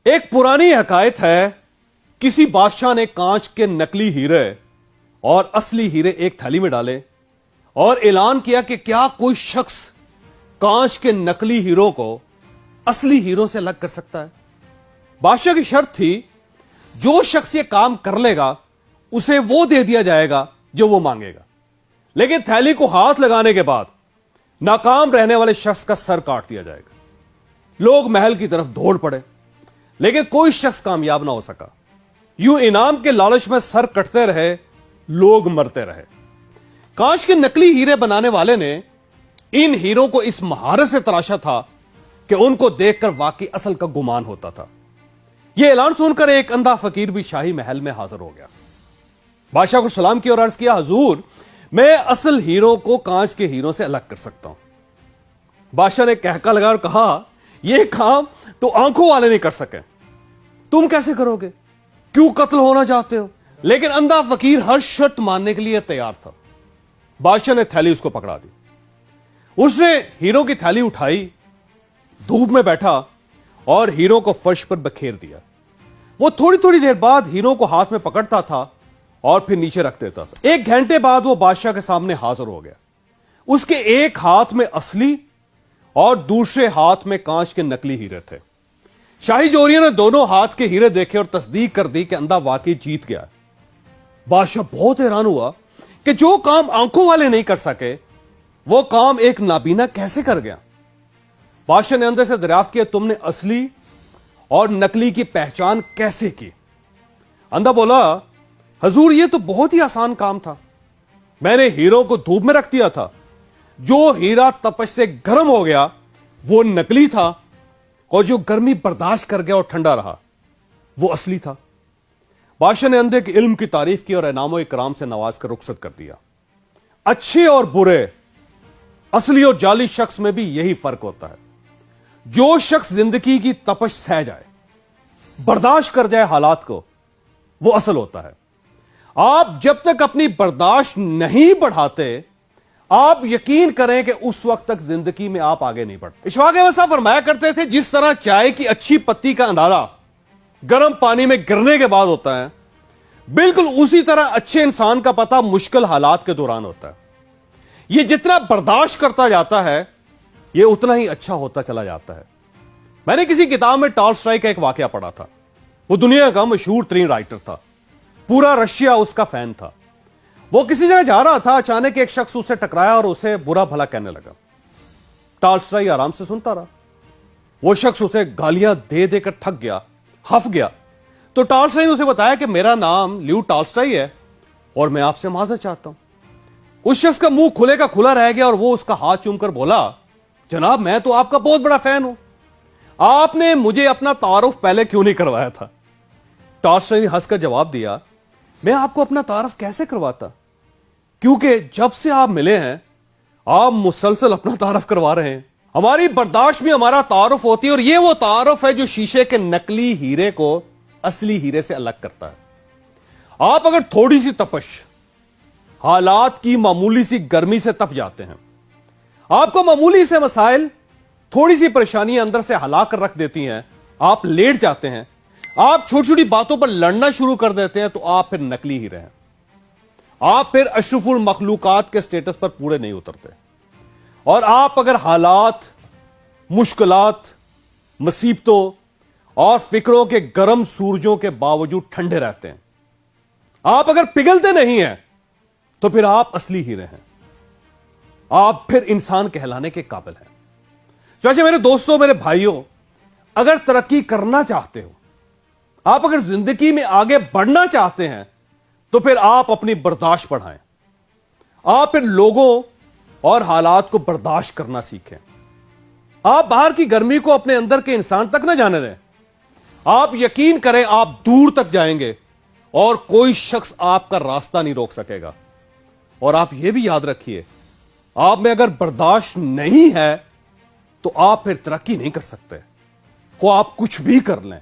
ایک پرانی حکایت ہے، کسی بادشاہ نے کانچ کے نکلی ہیرے اور اصلی ہیرے ایک تھیلی میں ڈالے اور اعلان کیا کہ کیا کوئی شخص کانچ کے نکلی ہیروں کو اصلی ہیروں سے الگ کر سکتا ہے۔ بادشاہ کی شرط تھی، جو شخص یہ کام کر لے گا اسے وہ دے دیا جائے گا جو وہ مانگے گا، لیکن تھیلی کو ہاتھ لگانے کے بعد ناکام رہنے والے شخص کا سر کاٹ دیا جائے گا۔ لوگ محل کی طرف دوڑ پڑے، لیکن کوئی شخص کامیاب نہ ہو سکا۔ یوں انعام کے لالچ میں سر کٹتے رہے، لوگ مرتے رہے۔ کانچ کے نکلی ہیرے بنانے والے نے ان ہیروں کو اس مہارت سے تراشا تھا کہ ان کو دیکھ کر واقعی اصل کا گمان ہوتا تھا۔ یہ اعلان سن کر ایک اندھا فقیر بھی شاہی محل میں حاضر ہو گیا۔ بادشاہ کو سلام کیا اور عرض کیا، حضور میں اصل ہیروں کو کانچ کے ہیروں سے الگ کر سکتا ہوں۔ بادشاہ نے کہکا لگا اور کہا، یہ کام تو آنکھوں والے نہیں کر سکے، تم کیسے کرو گے؟ کیوں قتل ہونا چاہتے ہو؟ لیکن اندھا فقیر ہر شرط ماننے کے لیے تیار تھا۔ بادشاہ نے تھیلی اس کو پکڑا دی، اس نے ہیروں کی تھیلی اٹھائی، دھوپ میں بیٹھا اور ہیروں کو فرش پر بکھیر دیا۔ وہ تھوڑی تھوڑی دیر بعد ہیروں کو ہاتھ میں پکڑتا تھا اور پھر نیچے رکھ دیتا تھا۔ ایک گھنٹے بعد وہ بادشاہ کے سامنے حاضر ہو گیا۔ اس کے ایک ہاتھ میں اصلی اور دوسرے ہاتھ میں کانچ کے نکلی ہیرے تھے۔ شاہی جوریوں نے دونوں ہاتھ کے ہیرے دیکھے اور تصدیق کر دی کہ اندھا واقعی جیت گیا۔ بادشاہ بہت حیران ہوا کہ جو کام آنکھوں والے نہیں کر سکے وہ کام ایک نابینا کیسے کر گیا۔ بادشاہ نے اندھے سے دریافت کیا، تم نے اصلی اور نکلی کی پہچان کیسے کی؟ اندھا بولا، حضور یہ تو بہت ہی آسان کام تھا، میں نے ہیروں کو دھوپ میں رکھ دیا تھا، جو ہیرا تپش سے گرم ہو گیا وہ نکلی تھا اور جو گرمی برداشت کر گیا اور ٹھنڈا رہا وہ اصلی تھا۔ بادشاہ نے اندھے کے علم کی تعریف کی اور انعام و اکرام سے نواز کر رخصت کر دیا۔ اچھے اور برے، اصلی اور جعلی شخص میں بھی یہی فرق ہوتا ہے۔ جو شخص زندگی کی تپش سہ جائے، برداشت کر جائے حالات کو، وہ اصل ہوتا ہے۔ آپ جب تک اپنی برداشت نہیں بڑھاتے، آپ یقین کریں کہ اس وقت تک زندگی میں آپ آگے نہیں بڑھتے۔ اشفاق احمد صاحب فرمایا کرتے تھے، جس طرح چائے کی اچھی پتی کا اندازہ گرم پانی میں گرنے کے بعد ہوتا ہے، بالکل اسی طرح اچھے انسان کا پتہ مشکل حالات کے دوران ہوتا ہے۔ یہ جتنا برداشت کرتا جاتا ہے یہ اتنا ہی اچھا ہوتا چلا جاتا ہے۔ میں نے کسی کتاب میں ٹالسٹائی کا ایک واقعہ پڑھا تھا۔ وہ دنیا کا مشہور ترین رائٹر تھا، پورا رشیا اس کا فین تھا۔ وہ کسی جگہ جا رہا تھا، اچانک ایک شخص اس سے ٹکرایا اور اسے برا بھلا کہنے لگا۔ ٹالسٹائی آرام سے سنتا رہا۔ وہ شخص اسے گالیاں دے دے کر تھک گیا، ہف گیا۔ تو ٹالسٹائی نے اسے بتایا کہ میرا نام لیو ٹالسٹائی ہے اور میں آپ سے معذرت چاہتا ہوں۔ اس شخص کا منہ کھلے کا کھلا رہ گیا اور وہ اس کا ہاتھ چوم کر بولا، جناب میں تو آپ کا بہت بڑا فین ہوں، آپ نے مجھے اپنا تعارف پہلے کیوں نہیں کروایا تھا؟ ٹالسٹائی نے ہنس کر جواب دیا، میں آپ کو اپنا تعارف کیسے کرواتا، کیونکہ جب سے آپ ملے ہیں آپ مسلسل اپنا تعارف کروا رہے ہیں۔ ہماری برداشت میں ہمارا تعارف ہوتی ہے، اور یہ وہ تعارف ہے جو شیشے کے نکلی ہیرے کو اصلی ہیرے سے الگ کرتا ہے۔ آپ اگر تھوڑی سی تپش، حالات کی معمولی سی گرمی سے تپ جاتے ہیں، آپ کو معمولی سے مسائل، تھوڑی سی پریشانیاں اندر سے ہلا کر رکھ دیتی ہیں، آپ لیٹ جاتے ہیں، آپ چھوٹی چھوٹی باتوں پر لڑنا شروع کر دیتے ہیں، تو آپ پھر نکلی ہی رہیں، آپ پھر اشرف المخلوقات کے سٹیٹس پر پورے نہیں اترتے۔ اور آپ اگر حالات، مشکلات، مصیبتوں اور فکروں کے گرم سورجوں کے باوجود ٹھنڈے رہتے ہیں، آپ اگر پگھلتے نہیں ہیں، تو پھر آپ اصلی ہیرے ہیں، آپ پھر انسان کہلانے کے قابل ہیں۔ چنانچہ میرے دوستوں، میرے بھائیوں، اگر ترقی کرنا چاہتے ہو، آپ اگر زندگی میں آگے بڑھنا چاہتے ہیں، تو پھر آپ اپنی برداشت بڑھائیں، آپ پھر لوگوں اور حالات کو برداشت کرنا سیکھیں۔ آپ باہر کی گرمی کو اپنے اندر کے انسان تک نہ جانے دیں۔ آپ یقین کریں آپ دور تک جائیں گے اور کوئی شخص آپ کا راستہ نہیں روک سکے گا۔ اور آپ یہ بھی یاد رکھیے، آپ میں اگر برداشت نہیں ہے تو آپ پھر ترقی نہیں کر سکتے، خواہ آپ کچھ بھی کر لیں۔